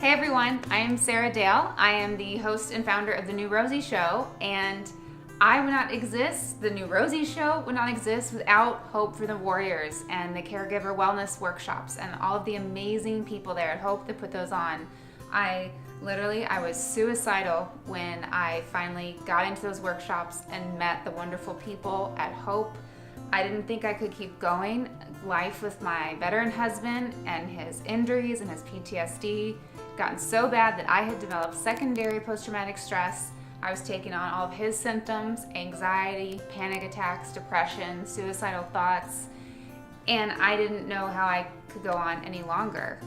Hey everyone, I am Sarah Dale. I am the host and founder of the New Rosie Show, and I would not exist, the New Rosie Show would not exist without Hope for the Warriors and the Caregiver Wellness Workshops and all of the amazing people there at Hope that put those on. I was suicidal when I finally got into those workshops and met the wonderful people at Hope. I didn't think I could keep going. Life with my veteran husband and his injuries and his PTSD gotten so bad that I had developed secondary post-traumatic stress. I was taking on all of his symptoms, anxiety, panic attacks, depression, suicidal thoughts, and I didn't know how I could go on any longer.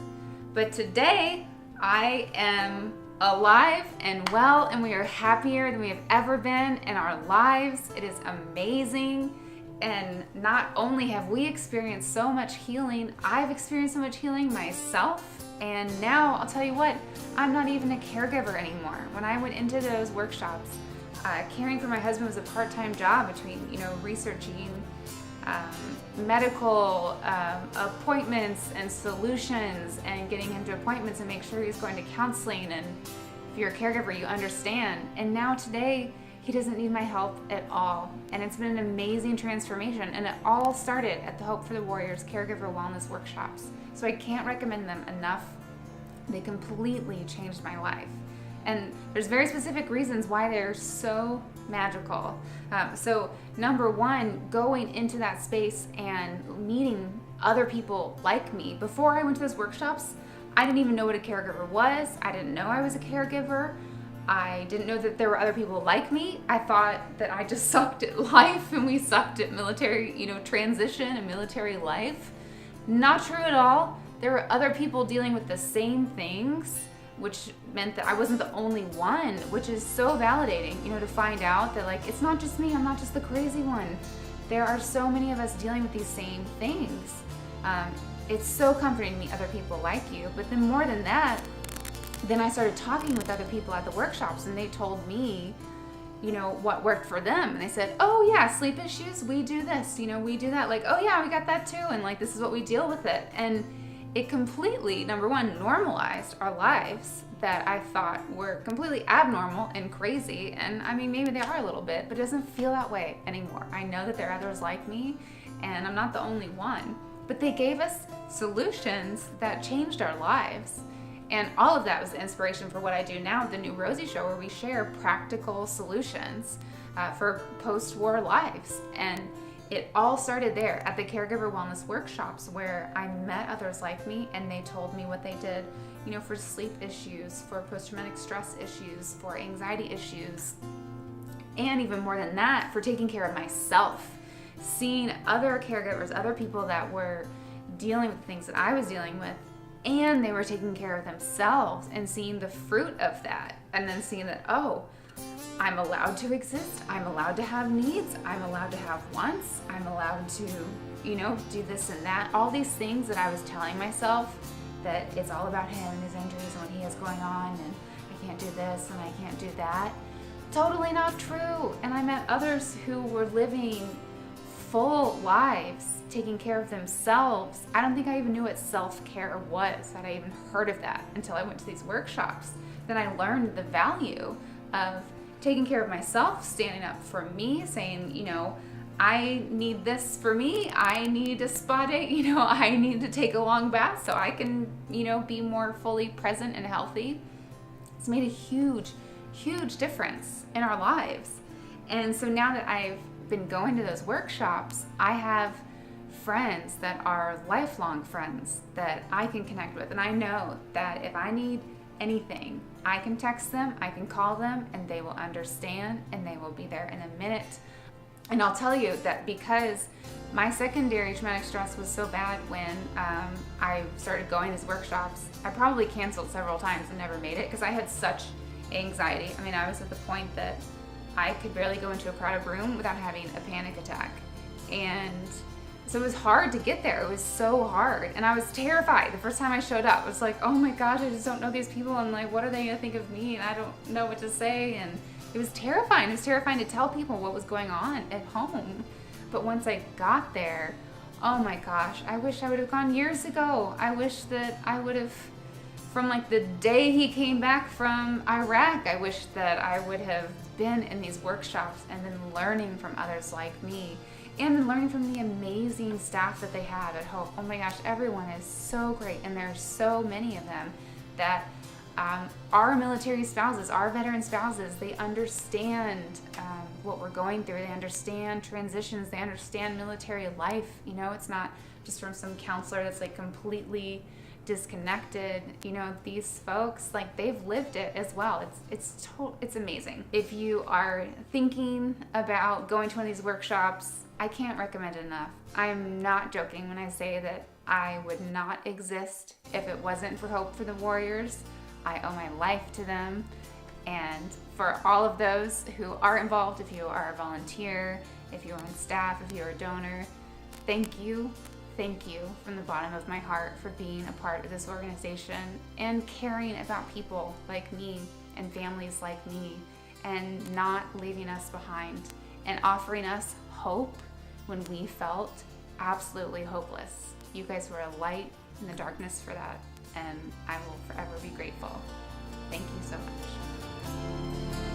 But today, I am alive and well, and we are happier than we have ever been in our lives. It is amazing. And not only have we experienced so much healing, I've experienced so much healing myself. And now I'll tell you what, I'm not even a caregiver anymore. When I went into those workshops, caring for my husband was a part-time job between, researching medical appointments and solutions and getting him to appointments and make sure he's going to counseling. And if you're a caregiver, you understand. And now today, he doesn't need my help at all. And it's been an amazing transformation. And it all started at the Hope for the Warriors Caregiver Wellness Workshops. So I can't recommend them enough. They completely changed my life. And there's very specific reasons why they're so magical. So number one, going into that space and meeting other people like me. Before I went to those workshops, I didn't even know what a caregiver was. I didn't know I was a caregiver. I didn't know that there were other people like me. I thought that I just sucked at life and we sucked at military, transition and military life. Not true at all. There were other people dealing with the same things, which meant that I wasn't the only one, which is so validating, to find out that it's not just me, I'm not just the crazy one. There are so many of us dealing with these same things. It's so comforting to meet other people like you, but then more than that, then I started talking with other people at the workshops and they told me, what worked for them. And they said, oh yeah, sleep issues, we do this, we do that. Oh yeah, we got that too. And this is what we deal with it. And it completely, number one, normalized our lives that I thought were completely abnormal and crazy. And I mean, maybe they are a little bit, but it doesn't feel that way anymore. I know that there are others like me and I'm not the only one, but they gave us solutions that changed our lives. And all of that was the inspiration for what I do now at the New Rosie Show, where we share practical solutions for post-war lives. And it all started there at the Caregiver Wellness Workshops, where I met others like me and they told me what they did, for sleep issues, for post-traumatic stress issues, for anxiety issues, and even more than that, for taking care of myself. Seeing other caregivers, other people that were dealing with things that I was dealing with, and they were taking care of themselves and seeing the fruit of that. And then seeing that, oh, I'm allowed to exist. I'm allowed to have needs. I'm allowed to have wants. I'm allowed to, do this and that. All these things that I was telling myself that it's all about him and his injuries and what he has going on and I can't do this and I can't do that. Totally not true. And I met others who were living full lives, taking care of themselves. I don't think I even knew what self-care was. Had I even heard of that until I went to these workshops. Then I learned the value of taking care of myself, standing up for me, saying, I need this for me. I need a spa day. I need to take a long bath so I can, be more fully present and healthy. It's made a huge, huge difference in our lives. And so now that I've been going to those workshops, I have friends that are lifelong friends that I can connect with. And I know that if I need anything, I can text them, I can call them, and they will understand and they will be there in a minute. And I'll tell you that because my secondary traumatic stress was so bad when I started going to these workshops, I probably canceled several times and never made it because I had such anxiety. I mean, I was at the point that I could barely go into a crowded room without having a panic attack. And so it was hard to get there. It was so hard. And I was terrified. The first time I showed up, I was like, oh my gosh, I just don't know these people. And what are they going to think of me? And I don't know what to say. And it was terrifying. It was terrifying to tell people what was going on at home. But once I got there, oh my gosh, I wish I would have gone years ago. I wish that I would have from like the day he came back from Iraq. I wish that I would have been in these workshops and been learning from others like me, and then learning from the amazing staff that they have at Hope. Oh my gosh, everyone is so great, and there are so many of them that our military spouses, our veteran spouses, they understand what we're going through. They understand transitions. They understand military life. You know, it's not just from some counselor that's like completely disconnected. You know, these folks, like, they've lived it as well. It's amazing. If you are thinking about going to one of these workshops, I can't recommend it enough. I'm not joking when I say that I would not exist if it wasn't for Hope for the Warriors. I owe my life to them. And for all of those who are involved, if you are a volunteer, if you're on staff, if you're a donor, thank you. Thank you from the bottom of my heart for being a part of this organization and caring about people like me and families like me, and not leaving us behind, and offering us hope when we felt absolutely hopeless. You guys were a light in the darkness for that, and I will forever be grateful. Thank you so much.